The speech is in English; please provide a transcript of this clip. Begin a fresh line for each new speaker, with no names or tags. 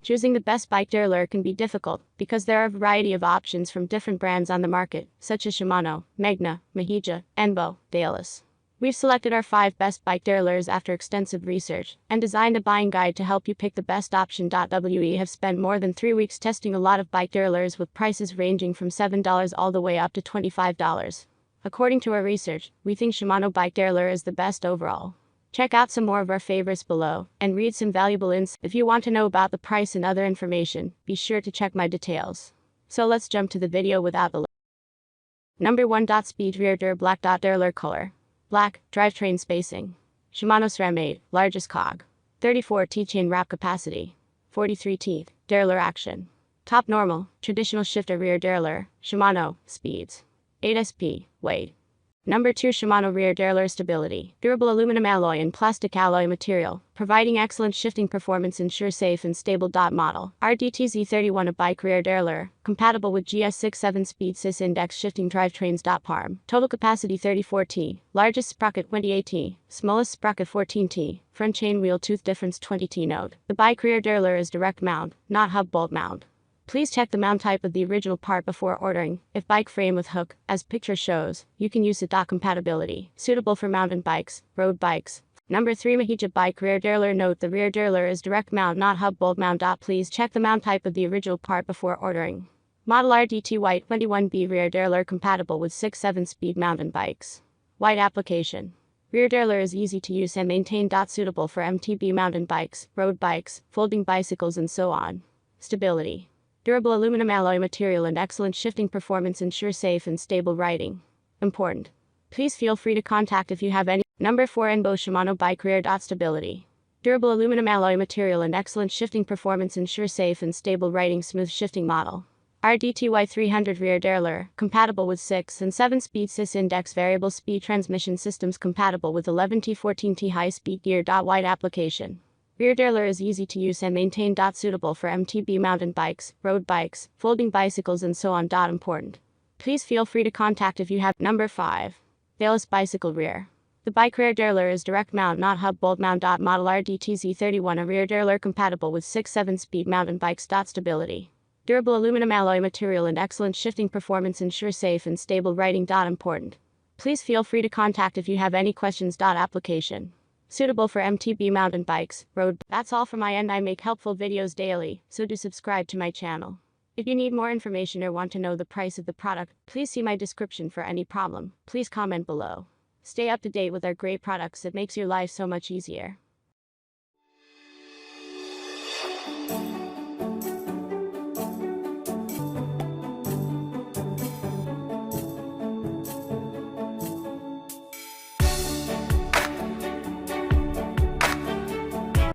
Choosing the best bike derailleur can be difficult because there are a variety of options from different brands on the market, such as Shimano, Magna, Mahija, Enbo, Derailleurs. We've selected our 5 best bike derailleurs after extensive research and designed a buying guide to help you pick the best option. We have spent more than 3 weeks testing a lot of bike derailleurs with prices ranging from $7 all the way up to $25. According to our research, we think Shimano bike derailleur is the best overall. Check out some more of our favorites below and read some valuable insights. If you want to know about the price and other information, be sure to check my details. So let's jump to the video without the Number 1. Speed rear der black. Derailleur color black, drivetrain spacing. Shimano SRAM 8, largest cog. 34 T chain wrap capacity. 43 teeth, derailleur action. Top normal, traditional shifter rear derailleur, Shimano, speeds. 8 SP, weight. Number 2. Shimano rear derailleur stability. Durable aluminum alloy and plastic alloy material, providing excellent shifting performance. Ensure safe and stable. Model RDTZ31, a bike rear derailleur, compatible with GS6 7-speed SIS index shifting drivetrains. Parm. Total capacity 34 T, largest sprocket 28 T, smallest sprocket 14 T, front chain wheel tooth difference 20 T. Note: the bike rear derailleur is direct mount, not hub bolt mount. Please check the mount type of the original part before ordering. If bike frame with hook, as picture shows, you can use it. Compatibility, suitable for mountain bikes, road bikes. Number 3. Mahija bike rear derailleur. Note: the rear derailleur is direct mount, not hub bolt mount. Please check the mount type of the original part before ordering. Model RDT White 21B rear derailleur, compatible with 6-7 speed mountain bikes. White application. Rear derailleur is easy to use and maintain. Suitable for MTB mountain bikes, road bikes, folding bicycles and so on. Stability. Durable aluminum alloy material and excellent shifting performance. Ensure safe and stable riding. Important. Please feel free to contact if you have any. Number 4. Enbo Shimano bike rear. Stability. Durable aluminum alloy material and excellent shifting performance. Ensure safe and stable riding. Smooth shifting. Model RDTY 300 rear derailleur, compatible with 6 and 7 speed SIS index variable speed transmission systems, compatible with 11T 14T high speed gear. White application. Rear derailleur is easy to use and maintain. Suitable for MTB mountain bikes, road bikes, folding bicycles and so on. Important. Please feel free to contact if you have. Number 5. Derailleurs bicycle rear. The bike rear derailleur is direct mount, not hub bolt mount. Model RDTZ31, a rear derailleur compatible with 6-7 speed mountain bikes. Stability. Durable aluminum alloy material and excellent shifting performance. Ensure safe and stable riding. Important. Please feel free to contact if you have any questions. Application. Suitable for MTB mountain bikes, road. That's all from my end. I make helpful videos daily, so do subscribe to my channel. If you need more information or want to know the price of the product, please see my description. For any problem, please comment below. Stay up to date with our great products. It makes your life so much easier.